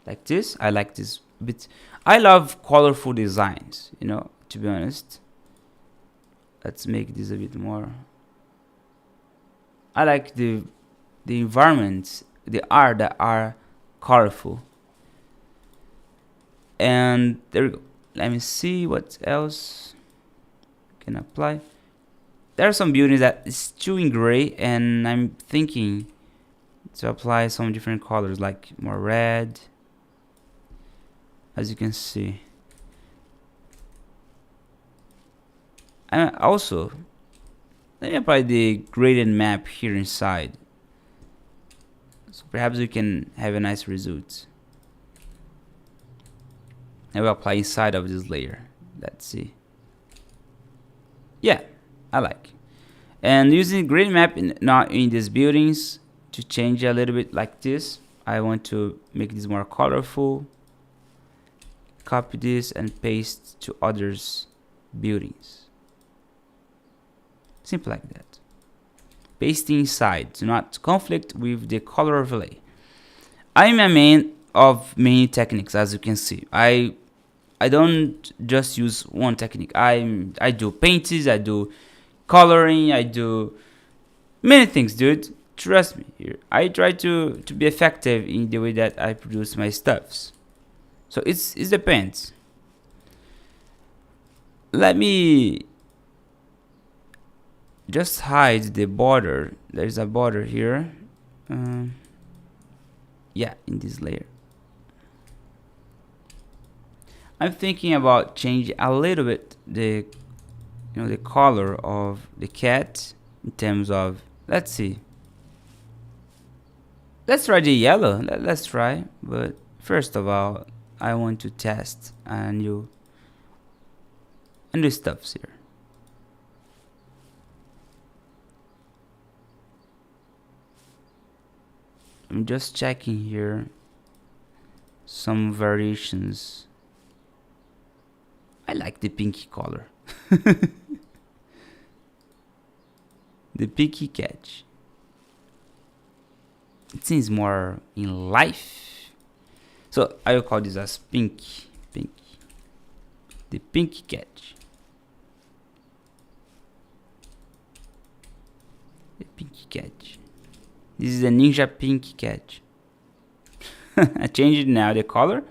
like this. I like this bit. I love colorful designs, to be honest. Let's make this a bit more. I like the environments, the art that are colorful. And there we go. Let me see what else can apply. There are some buildings that is still in gray, and I'm thinking to apply some different colors, like more red, as you can see. And also, let me apply the gradient map here inside, so perhaps we can have a nice result. I will apply inside of this layer. Let's see. Yeah, I like. And using gradient map now in these buildings to change a little bit like this. I want to make this more colorful. Copy this and paste to others buildings. Simple like that. Paste inside to not conflict with the color overlay. I'm a man of many techniques, as you can see. I don't just use one technique. I do paints, I do coloring, I do many things, dude. trust me here. I try to be effective in the way that I produce my stuffs. So it depends. Let me just hide the border. There's a border here. Yeah, in this layer. I'm thinking about changing a little bit the the color of the cat in terms of, let's see. Let's try the yellow. Let's try. But first of all, I want to test a new stuffs here. I'm just checking here some variations. I like the pinky color. The pinky cat. It seems more in life. So I will call this as pinky. The pinky cat. The pinky cat. This is a ninja pinky cat. I changed it now, the color.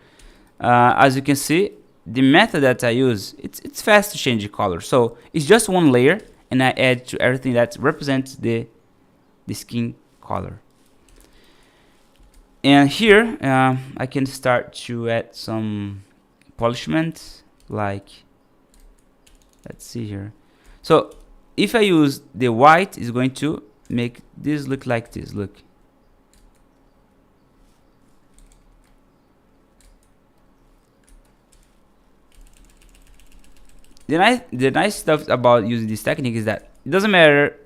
As you can see, the method that I use, it's fast to change the color. So it's just one layer, and I add to everything that represents the skin color. And here I can start to add some polishment, like, let's see here. So if I use the white, it's going to make this look like this. Look. The nice stuff about using this technique is that it doesn't matter.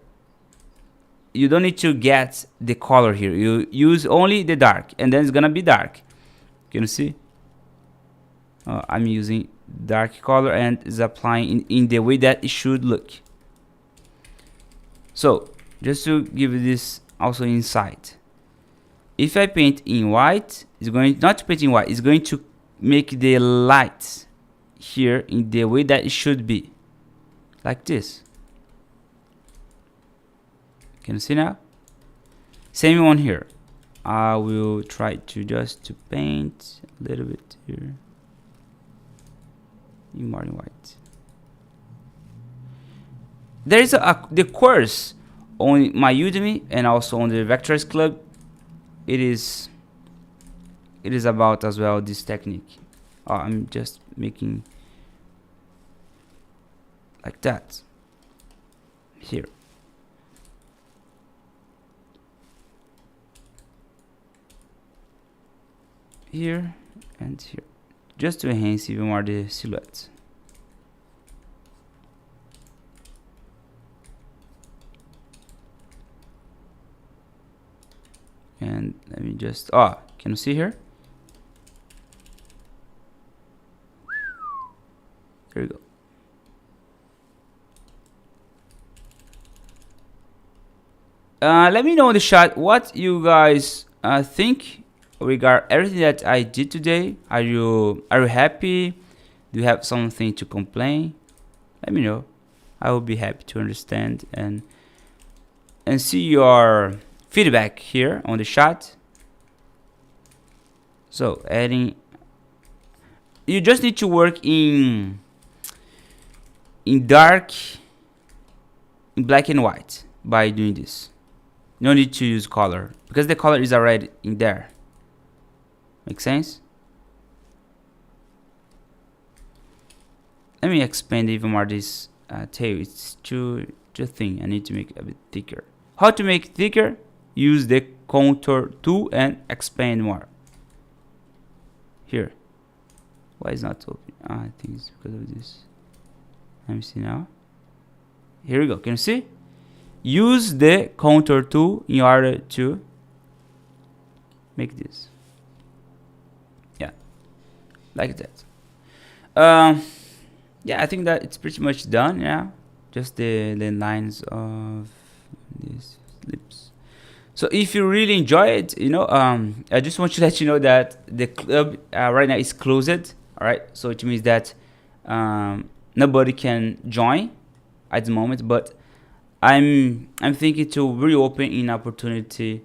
You don't need to get the color here. You use only the dark, and then it's gonna be dark. Can you see? I'm using dark color and is applying in the way that it should look. So just to give you this also inside, if I paint in white, it's going not to paint in white. It's going to make the light here in the way that it should be, like this. Can you see now? Same one here. I will try to just paint a little bit here in more white. There is the course on my Udemy and also on the Vectorize Club. It is about as well this technique. I'm just making like that here. Here and here, just to enhance even more the silhouette. And let me just, can you see here? There you go. Let me know in the chat what you guys think regarding everything that I did today. Are you happy? Do you have something to complain? Let me know. I will be happy to understand and see your feedback here on the chat. So adding, you just need to work in dark, in black and white by doing this. No need to use color because the color is already in there. Make sense? Let me expand even more this tail. It's too thin. I need to make it a bit thicker. How to make it thicker? Use the contour tool and expand more. Here. Why is not open? I think it's because of this. Let me see now. Here we go. Can you see? Use the contour tool in order to make this. Yeah, like that. Yeah, I think that it's pretty much done. Yeah, just the lines of these lips. So if you really enjoy it, I just want to let you know that the club right now is closed. All right, so it means that nobody can join at the moment, but I'm thinking to reopen in opportunity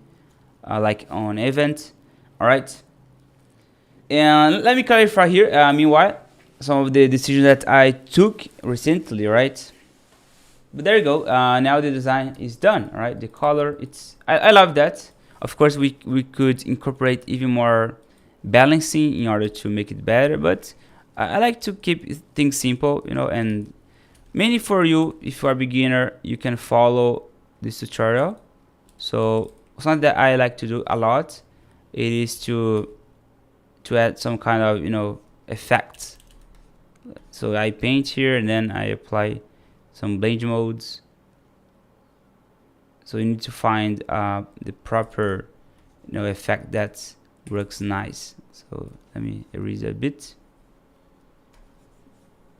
like on event. All right. And let me clarify here. Meanwhile, some of the decisions that I took recently, right? But there you go. Now the design is done. All right. The color. I love that. Of course, we could incorporate even more balancing in order to make it better. But I like to keep things simple, you know. And mainly for you, if you are a beginner, you can follow this tutorial. So something that I like to do a lot, it is to add some kind of, you know, effects. So I paint here and then I apply some blend modes. So you need to find the proper, you know, effect that works nice. So let me erase a bit,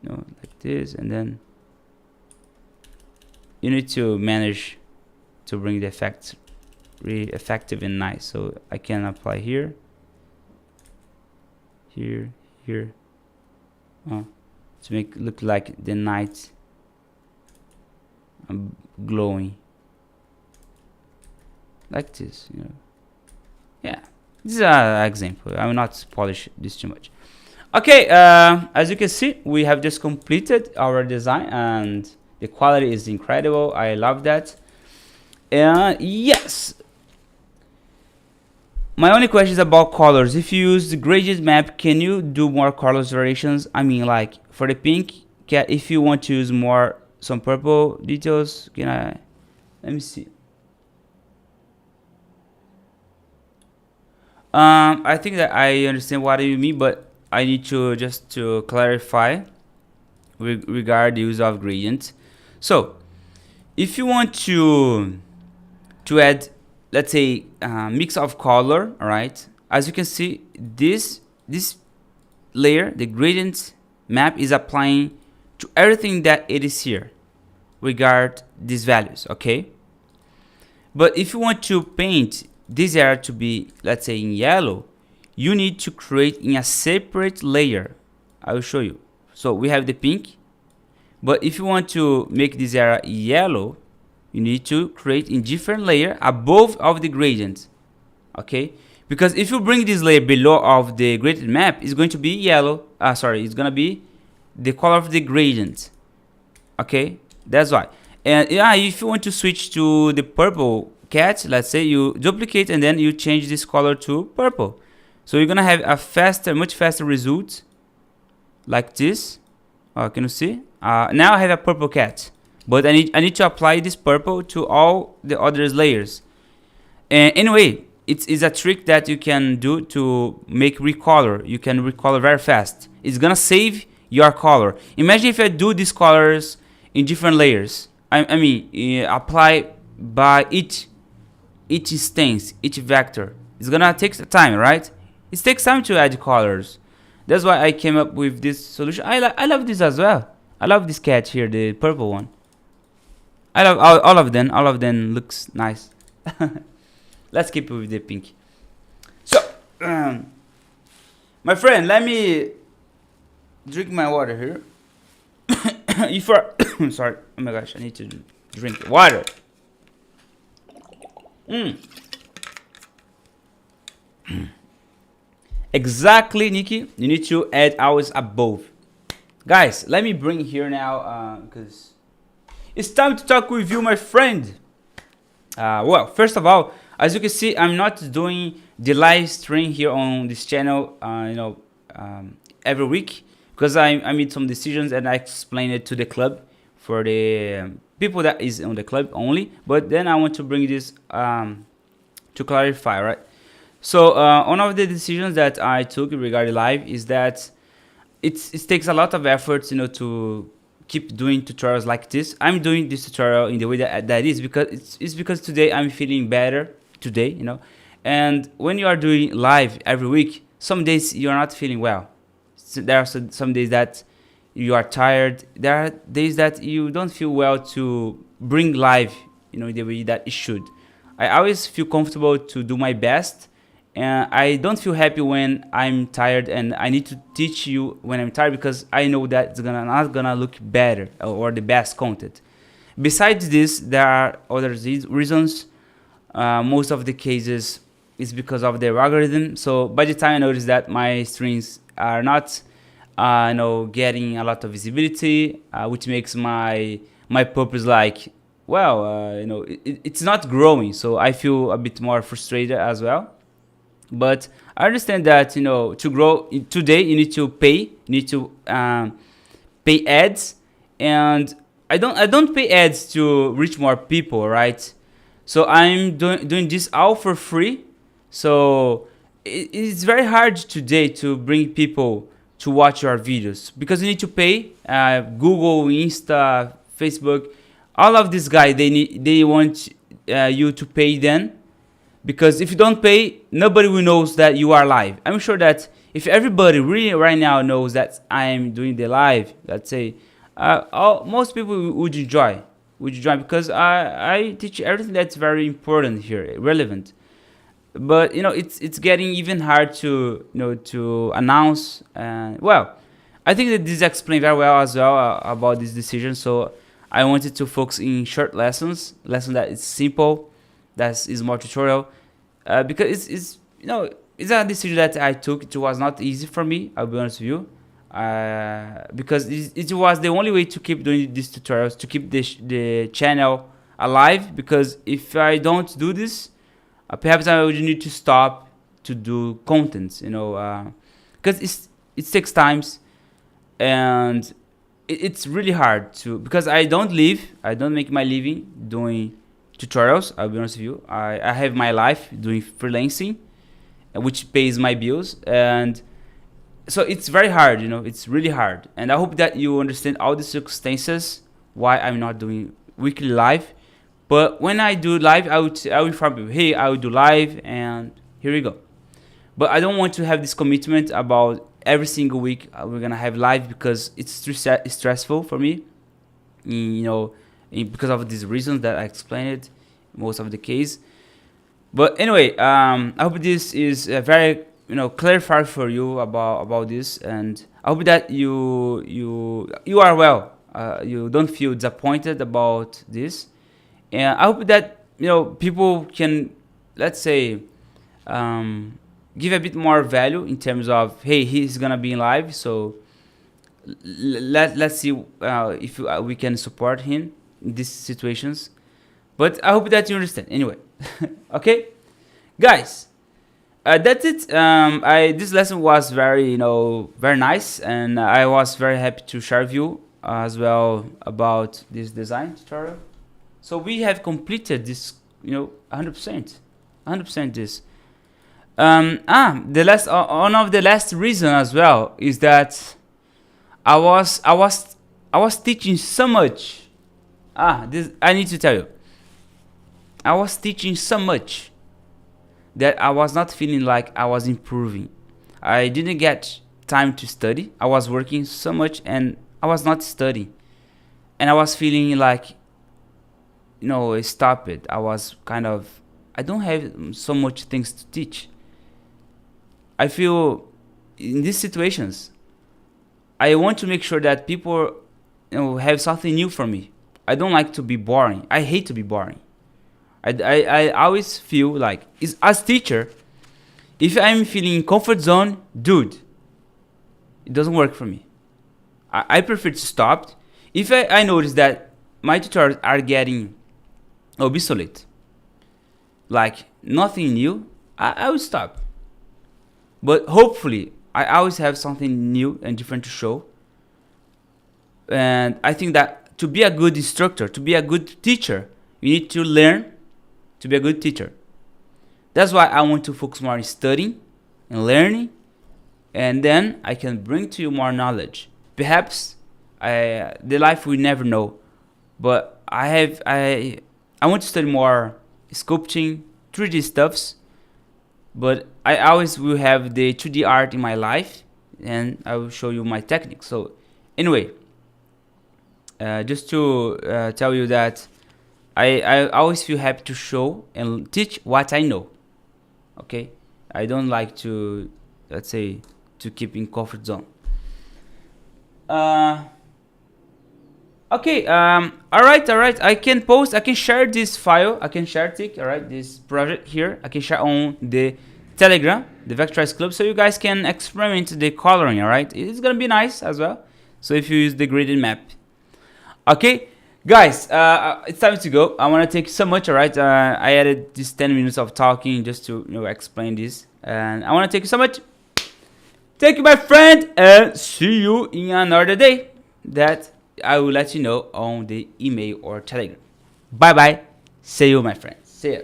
you know, like this, and then you need to manage to bring the effects really effective and nice. So I can apply here, here, to make it look like the night glowing like this, you know. Yeah, this is an example. I will not polish this too much. Okay, as you can see, we have just completed our design and the quality is incredible. I love that. Yes, my only question is about colors. If you use the gradient map, can you do more colors variations? I mean, like for the pink, if you want to use more some purple details, can I? Let me see. I think that I understand what you mean, but I need to just to clarify regard the use of gradient. So, if you want to add, let's say, mix of color, all right? As you can see, this layer, the gradient map, is applying to everything that it is here, regard these values, okay? But if you want to paint this area to be, let's say, in yellow, you need to create in a separate layer. I will show you. So we have the pink, but if you want to make this area yellow, you need to create in different layer above of the gradient, okay? Because if you bring this layer below of the gradient map, it's going to be yellow. Sorry, it's gonna be the color of the gradient, okay? That's why. And yeah, if you want to switch to the purple cat, let's say you duplicate and then you change this color to purple, so you're gonna have a much faster result like this. Can you see? Now I have a purple cat, but I need to apply this purple to all the other layers. And anyway, it's a trick that you can do to make recolor. You can recolor very fast. It's gonna save your color. Imagine if I do these colors in different layers. I mean, apply by each instance, each vector. It's gonna take time, right? It takes time to add colors. That's why I came up with this solution. I love this as well. I love this cat here, the purple one. I love all of them. All of them looks nice. Let's keep it with the pink. So, my friend, let me drink my water here. If I sorry, oh my gosh, I need to drink water. Exactly, Nikki. You need to add hours above. Guys, let me bring here now because it's time to talk with you, my friend. Well, first of all, as you can see, I'm not doing the live stream here on this channel, every week, because I made some decisions and I explained it to the club for the people that is on the club only. But then I want to bring this to clarify, right? So one of the decisions that I took regarding live is that it takes a lot of effort, to keep doing tutorials like this. I'm doing this tutorial in the way that is because it's because today I'm feeling better today, and when you are doing live every week, some days you are not feeling well. So there are some days that you are tired. There are days that you don't feel well to bring live, the way that it should. I always feel comfortable to do my best, and I don't feel happy when I'm tired, and I need to teach you when I'm tired because I know that it's not gonna look better or the best content. Besides this, there are other reasons. Most of the cases is because of the algorithm. So by the time I notice that my streams are not, getting a lot of visibility, which makes my purpose like, well, it's not growing. So I feel a bit more frustrated as well. But I understand that to grow today, you need to pay. You need to pay ads, and I don't pay ads to reach more people, right? So I'm doing this all for free. So it's very hard today to bring people to watch your videos because you need to pay. Google, Insta, Facebook, all of these guys, they want you to pay them, because if you don't pay, nobody will knows that you are live. I'm sure that if everybody really right now knows that I'm doing the live, let's say, most people would enjoy because I teach everything that's very important here, relevant. But it's getting even hard to to announce. Well, I think that this explained very well as well about this decision. So I wanted to focus in short lesson that is simple, that is more tutorial, because it's a decision that I took. It was not easy for me, I'll be honest with you, because it was the only way to keep doing these tutorials, to keep the channel alive. Because if I don't do this, perhaps I would need to stop to do content, because it takes times, and it's really hard to, because I don't make my living doing tutorials. I'll be honest with you. I have my life doing freelancing, which pays my bills, and so it's very hard. It's really hard, and I hope that you understand all the circumstances why I'm not doing weekly live. But when I do live, I will inform you, hey, I will do live, and here we go. But I don't want to have this commitment about every single week we're gonna have live, because it's too stressful for me. Because of these reasons that I explained most of the case. But anyway, I hope this is very clarified for you about this, and I hope that you are well. You don't feel disappointed about this, and I hope that people can, let's say, give a bit more value in terms of, hey, he's gonna be in live, so let's see if we can support him in these situations. But I hope that you understand anyway. Okay, guys, that's it. This lesson was very very nice, and I was very happy to share with you as well about this design tutorial. So we have completed this 100% this. The last one of the last reason as well is that I was teaching so much. This I need to tell you. I was teaching so much that I was not feeling like I was improving. I didn't get time to study. I was working so much and I was not studying. And I was feeling like, stop it. I was kind of, I don't have so much things to teach. I feel in these situations, I want to make sure that people have something new for me. I don't like to be boring. I hate to be boring. I always feel like, as teacher, if I'm feeling in comfort zone, dude, it doesn't work for me. I prefer to stop. If I notice that my tutorials are getting obsolete, like nothing new, I will stop. But hopefully, I always have something new and different to show. And I think that to be a good instructor, to be a good teacher, you need to learn to be a good teacher. That's why I want to focus more on studying and learning, and then I can bring to you more knowledge. Perhaps the life we never know, but I want to study more sculpting, 3D stuffs, but I always will have the 2D art in my life, and I will show you my techniques. So anyway, just to tell you that I always feel happy to show and teach what I know. Okay, I don't like to, let's say, to keep in comfort zone. Okay, all right, I can post, I can share this file, I can share it, all right, this project here, I can share on the Telegram, the Vectorize Club, so you guys can experiment the coloring, all right. It's gonna be nice as well, so if you use the graded map. Okay, guys, it's time to go. I want to thank you so much, all right. I added this 10 minutes of talking just to explain this, and I want to thank you so much. Thank you, my friend, and see you in another day that I will let you know on the email or Telegram. Bye bye. See you, my friend. See ya.